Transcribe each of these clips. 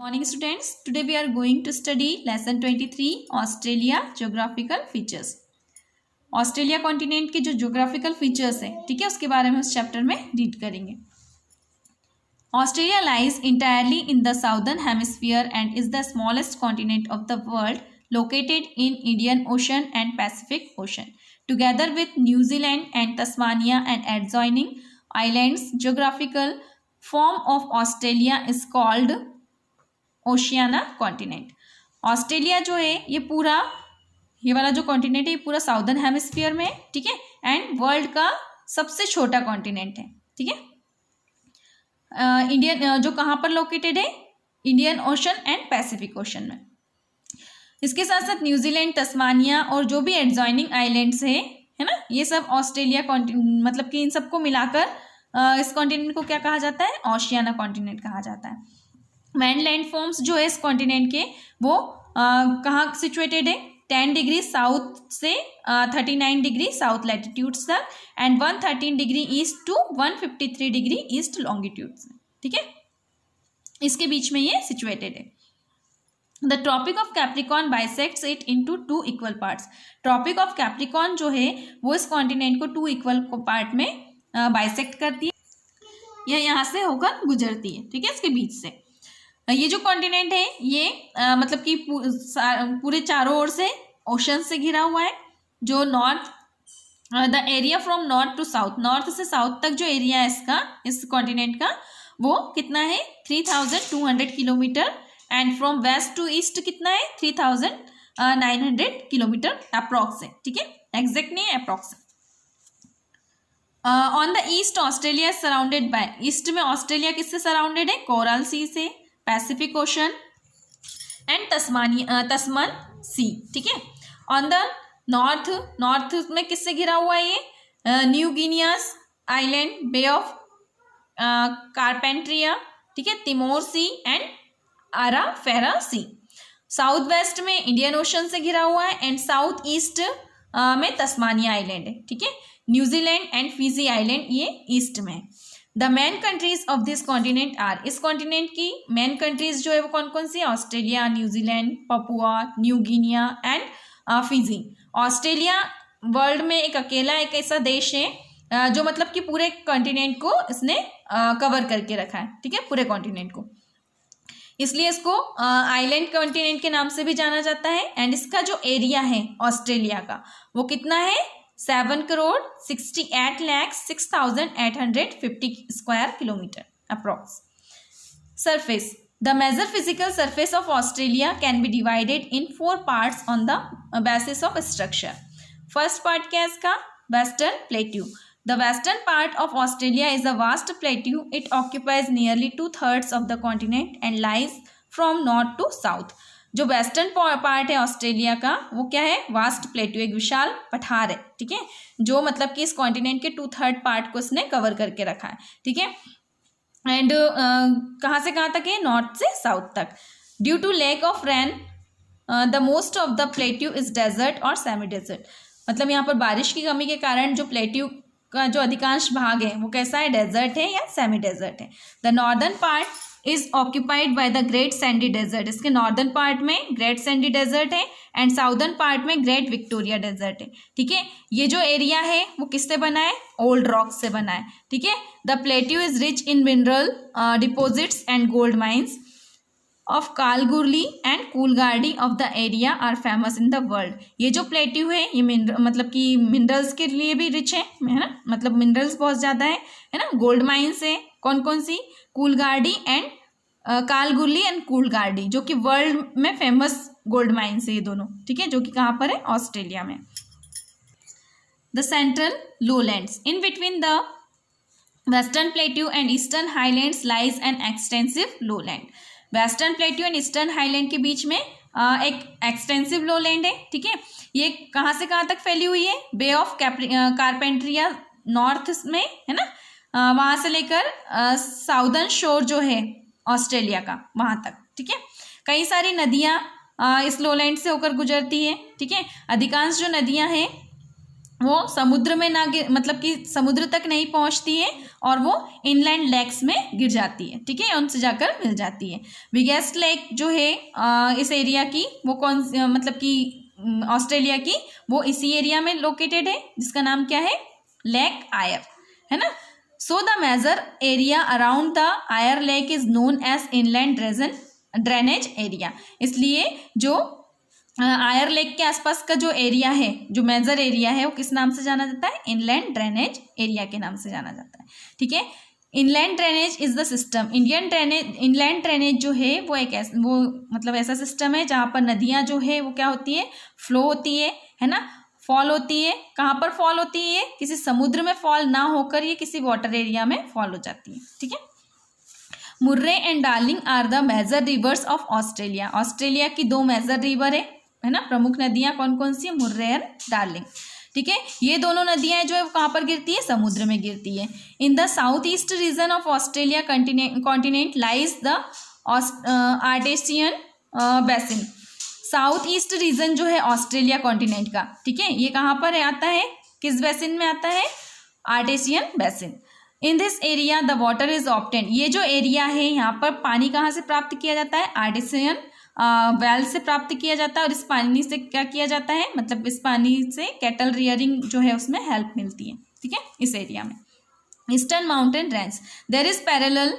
Morning students, today we are going to study lesson 23 Australia geographical features. Australia continent के जो geographical features हैं, ठीक है, उसके बारे में इस चैप्टर में रीड करेंगे। Australia lies entirely in the southern hemisphere and is the smallest continent of the world, located in Indian ocean and Pacific ocean, together with New Zealand and Tasmania and adjoining islands. Geographical form of Australia is called Oceania continent. Australia जो है ये पूरा, ये वाला जो continent है ये पूरा साउदर्न हेमिस्फीयर में है, ठीक है, एंड वर्ल्ड का सबसे छोटा कॉन्टिनेंट है, ठीक है। इंडियन जो कहाँ पर लोकेटेड है, Indian ocean and Pacific ocean में। इसके साथ साथ न्यूजीलैंड, तस्मानिया और जो भी एडजॉइनिंग आइलैंड्स है ना, ये सब ऑस्ट्रेलिया कॉन्टिनेंट, मतलब कि इन सबको मिलाकर इस कॉन्टिनेंट को क्या कहा जाता है, ओशियाना कॉन्टिनेंट कहा जाता है। मैन लैंड फॉर्म्स जो है इस कॉन्टिनेंट के वो कहाँ सिचुएटेड है, 10 डिग्री साउथ से 39 डिग्री साउथ लैटिट्यूड्स तक and 113 degree east to 153 degree east longitudes, ठीक है, इसके बीच में ये सिचुएटेड है। The tropic of Capricorn bisects it into 2 equal parts. Tropic of Capricorn जो है वो इस कॉन्टिनेंट को 2 इक्वल पार्ट में बाइसेक्ट करती है, यह यहाँ से होकर गुजरती है, ठीक है, इसके बीच से। ये जो कॉन्टिनेंट है ये मतलब कि पूरे चारों ओर से ओशन से घिरा हुआ है। जो north, the area from north to south, north से साउथ तक जो एरिया है इसका, इस कॉन्टिनेंट का, वो कितना है 3200 kilometre and from west to east कितना है 3900 किलोमीटर अप्रॉक्स है, ठीक है, एग्जैक्ट नहीं है, approx. On the east Australia surrounded by, east में ऑस्ट्रेलिया किससे सराउंडेड है, कोरल सी से, पैसिफिक ओशन एंड तस्मान सी, ठीक है। ऑन द नॉर्थ, नॉर्थ में किससे घिरा हुआ है ये, New Guineas island, bay of Carpentaria, ठीक है, Timor sea and Arafura sea. South west में इंडियन ओशन से घिरा हुआ है एंड साउथ ईस्ट में तस्मानिया आइलैंड है, ठीक है। न्यूजीलैंड एंड फिजी आइलैंड ये ईस्ट में है। The main countries of this continent are, इस कॉन्टिनेंट की मेन कंट्रीज जो है वो कौन कौन सी है, Australia, New Zealand, Papua New Guinea and Fiji. Australia world में एक अकेला एक ऐसा देश है जो मतलब कि पूरे कॉन्टिनेंट को इसने कवर करके रखा है, ठीक है, पूरे कॉन्टिनेंट को, इसलिए इसको आइलैंड कॉन्टिनेंट के नाम से भी जाना जाता है। एंड इसका जो एरिया है ऑस्ट्रेलिया का वो कितना है, 7,68,06,850 square kilometre approx. Surface, the major physical surface of Australia can be divided in 4 parts on the basis of structure. First part क्या है इसका, western plateau. The western part of Australia is a vast plateau, it occupies nearly 2/3 of the continent and lies from north to south. जो western part है Australia का वो क्या है, vast plateau, एक विशाल पठार है, ठीक है, जो मतलब कि इस कॉन्टिनेंट के 2/3 पार्ट को इसने कवर करके रखा है, ठीक है। एंड कहाँ से कहाँ तक है, नॉर्थ से साउथ तक। Due to lack of rain the most of the plateau is desert और सेमी डेजर्ट, मतलब यहाँ पर बारिश की कमी के कारण जो प्लेट्यू का जो अधिकांश भाग है वो कैसा है, डेजर्ट है या सेमी डेजर्ट है। The northern part is occupied by the Great Sandy Desert, इसके नॉर्दर्न पार्ट में ग्रेट सैंडी डेजर्ट है एंड साउदर्न पार्ट में ग्रेट विक्टोरिया डेजर्ट है, ठीक है। ये जो एरिया है वो किससे बना है, ओल्ड रॉक से बना है, ठीक है। The plateau is rich in mineral deposits and gold mines of Kalgoorlie and Coolgardie of the area are famous in the world. ये जो प्लेट्यू है ये मतलब कि मिनरल्स के लिए भी रिच है ना, मतलब मिनरल्स बहुत ज़्यादा है ना। गोल्ड माइंस है कौन कौन सी, कूलगार्डी एंड कालगुरली एंड कूलगार्डी, जो कि वर्ल्ड में फेमस गोल्ड माइंस है ये दोनों, ठीक है, जो कि कहाँ पर है, ऑस्ट्रेलिया में। The central lowlands, in between the western plateau and eastern highlands lies an extensive lowland. Western plateau and eastern highland के बीच में एक एक्सटेंसिव लोलैंड है, ठीक है। ये कहाँ से कहाँ तक फैली हुई है, बे ऑफ कारपेंट्रिया नॉर्थ में है ना, वहाँ से लेकर साउदर्न शोर जो है ऑस्ट्रेलिया का वहाँ तक, ठीक है। कई सारी नदियाँ इस लोलैंड से होकर गुजरती है, ठीक है। अधिकांश जो नदियाँ हैं वो समुद्र में ना गिर, मतलब कि समुद्र तक नहीं पहुंचती है और वो इनलैंड लेक्स में गिर जाती है, ठीक है, उनसे जाकर मिल जाती है। बिगेस्ट लेक जो है इस एरिया की वो कौन, मतलब कि ऑस्ट्रेलिया की, वो इसी एरिया में लोकेटेड है, जिसका नाम क्या है, लेक आयर, है ना। So the major area around the Eyre lake is known as inland drainage area. इसलिए जो आयर लेक के आसपास का जो एरिया है, जो मेजर एरिया है, वो किस नाम से जाना जाता है, इनलैंड ड्रेनेज एरिया के नाम से जाना जाता है, ठीक है। Inland drainage is the system, inland drainage जो है वो एक वो मतलब ऐसा सिस्टम है जहाँ पर नदियाँ जो है वो क्या होती है, फ्लो होती है ना, फॉल होती है। कहाँ पर फॉल होती है, किसी समुद्र में फॉल ना होकर ये किसी वाटर एरिया में फॉल हो जाती है, ठीक है। Murray and Darling are the major rivers of Australia. Australia की दो मेजर रिवर है ना, प्रमुख नदियां कौन कौन सी है, मुर्रे एंड डार्लिंग, ठीक है। ये दोनों नदियां जो है कहाँ पर गिरती है, समुद्र में गिरती है। इन the south east region of Australia continent lies the artesian basin. South east region जो है ऑस्ट्रेलिया कॉन्टिनेंट का, ठीक है, ये कहाँ पर आता है, किस बेसिन में आता है, artesian basin. In this area the water is obtained. ये जो एरिया है यहाँ पर पानी कहाँ से प्राप्त किया जाता है, आर्टेशियन वेल से प्राप्त किया जाता है। और इस पानी से क्या किया जाता है, मतलब इस पानी से कैटल रियरिंग जो है उसमें हेल्प मिलती है, ठीक है, इस एरिया में। Eastern mountain range, there is parallel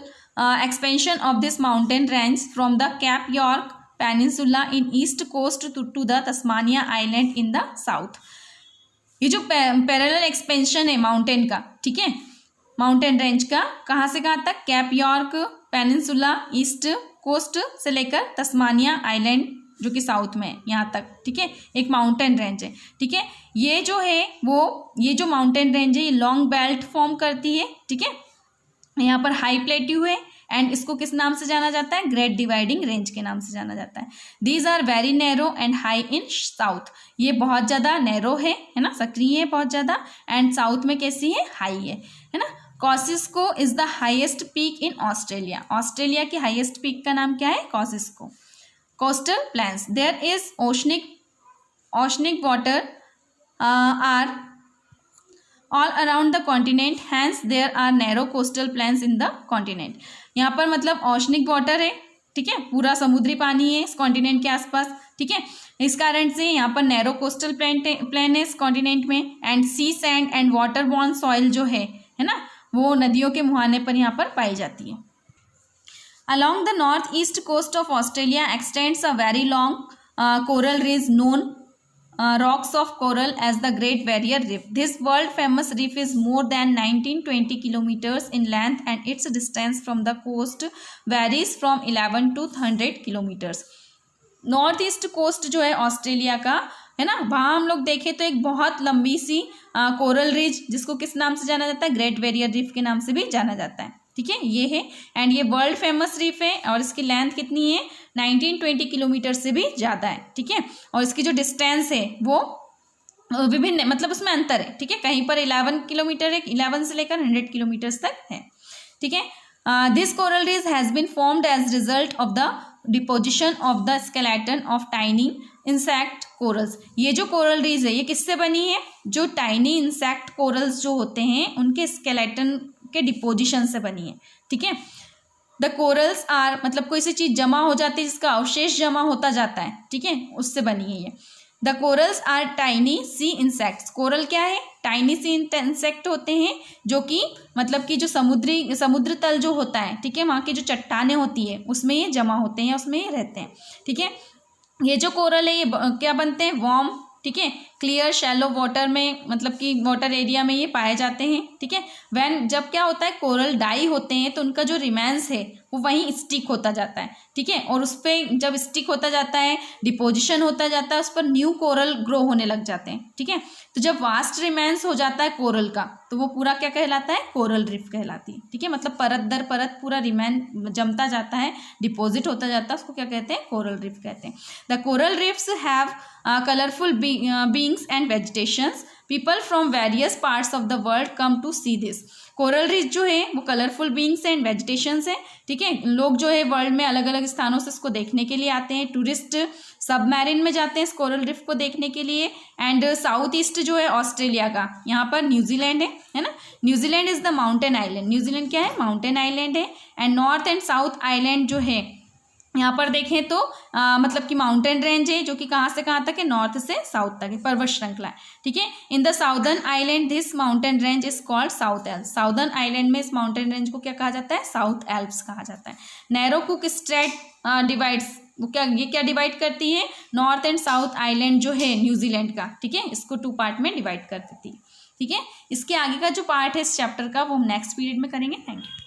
expansion of this mountain range from the Cape York peninsula in east coast to the Tasmania island in the south. ये जो पैरेलल एक्सपेंशन है माउंटेन का, ठीक है, माउंटेन रेंज का, कहाँ से कहाँ तक, Cape York peninsula east coast से लेकर तस्मानिया आइलैंड जो कि साउथ में है यहाँ तक, ठीक है, एक माउंटेन रेंज है, ठीक है। ये जो है वो ये जो माउंटेन रेंज है ये लॉन्ग बेल्ट फॉर्म करती है, ठीक है। यहाँ पर हाई प्लेट्यू है एंड इसको किस नाम से जाना जाता है, ग्रेट डिवाइडिंग रेंज के नाम से जाना जाता है। These are very narrow and high in south. ये बहुत ज़्यादा नैरो है ना, सक्रिय है बहुत ज़्यादा, एंड साउथ में कैसी है, हाई है ना। Kosciuszko is the highest peak in Australia. Australia की हाईएस्ट पीक का नाम क्या है, Kosciuszko. Coastal plains, there is oceanic water are all around the continent, hence there are narrow coastal plains in the continent. यहाँ पर मतलब oceanic water है, ठीक है, पूरा समुद्री पानी है इस कॉन्टिनेंट के आसपास, ठीक है। इस कारण से यहाँ पर नैरो कोस्टल प्लेन है इस कॉन्टिनेंट में, and sea sand and water borne soil जो है ना, वो नदियों के मुहाने पर यहाँ पर पाई जाती है। Along the northeast coast of Australia extends a very long coral reef known rocks of coral as the Great Barrier Reef. This world-famous reef is more than 1920 kilometers in length and its distance from the coast varies from 11 to 100 kilometers. North east coast जो है Australia का, है ना, वहाँ हम लोग देखें तो एक बहुत लंबी सी कोरल रीज, जिसको किस नाम से जाना जाता है, ग्रेट बैरियर रीफ के नाम से भी जाना जाता है, ठीक है, ये है। एंड ये वर्ल्ड फेमस रीफ है और इसकी लेंथ कितनी है, 1920 किलोमीटर से भी ज़्यादा है, ठीक है। और इसकी जो डिस्टेंस है वो विभिन्न, मतलब उसमें अंतर है, ठीक है, कहीं पर 11 किलोमीटर है, 11 से लेकर 100 किलोमीटर्स तक है, ठीक है। This coral reef has been formed as result of the deposition of the skeleton of tiny insect corals. ये जो कोरल रीज है ये किससे बनी है, जो टाइनी इंसेक्ट कोरल्स जो होते हैं उनके स्केलेटन के डिपोजिशन से बनी है, ठीक है। द कोरल्स आर, मतलब कोई सी चीज़ जमा हो जाती है जिसका अवशेष जमा होता जाता है, ठीक है, उससे बनी है ये। The corals are tiny sea insects. Coral क्या है, टाइनी सी इंसेक्ट होते हैं जो कि मतलब कि जो समुद्र तल जो होता है, ठीक है, वहाँ की जो चट्टानें होती है उसमें ये जमा होते हैं, उसमें ये रहते हैं, ठीक है। ये जो कोरल है ये क्या बनते हैं, वार्म, ठीक है, क्लियर शैलो वाटर में, मतलब कि वाटर एरिया में ये पाए जाते हैं, ठीक है। व्हेन, जब क्या होता है, कोरल डाई होते हैं तो उनका जो रिमेंस है वो वहीं स्टिक होता जाता है, ठीक है, और उस पर जब स्टिक होता जाता है, डिपोजिशन होता जाता है, उस पर न्यू कोरल ग्रो होने लग जाते हैं, ठीक है। तो जब वास्ट रिमेंस हो जाता है कोरल का तो वो पूरा क्या कहलाता है, कोरल रीफ कहलाती है, ठीक है, मतलब परत दर परत पूरा रिमेन जमता जाता है, डिपॉजिट होता जाता है, उसको क्या कहते हैं, कोरल रीफ कहते हैं। The coral reefs have colourful beings and vegetations. People from various parts of the world come to see this. Coral reef जो है वो कलरफुल बीइंग्स एंड वेजिटेशंस है, ठीक है। लोग जो है वर्ल्ड में अलग अलग स्थानों से इसको देखने के लिए आते हैं। टूरिस्ट सबमरीन में जाते हैं इस कोरल रीफ को देखने के लिए। एंड साउथ ईस्ट ईस्ट जो है ऑस्ट्रेलिया का, यहाँ पर न्यूजीलैंड है ना। New Zealand is the mountain island, New Zealand क्या है, माउंटेन आइलैंड है। And north and south island जो है यहाँ पर देखें तो मतलब कि माउंटेन रेंज है, जो कि कहाँ से कहाँ तक है, नॉर्थ से साउथ तक है, पर्वत श्रृंखला है, ठीक है। In the southern island this mountain range is called south Alps, southern island में इस माउंटेन रेंज को क्या कहा जाता है, साउथ एल्प्स कहा जाता है। नैरो कुक स्ट्रेट डिवाइड्स, ये क्या डिवाइड करती है, नॉर्थ एंड साउथ आइलैंड जो है न्यूजीलैंड का, ठीक है, इसको 2 पार्ट में डिवाइड कर देती है, ठीक है। इसके आगे का जो पार्ट है इस चैप्टर का वो हम नेक्स्ट पीरियड में करेंगे। Thank you.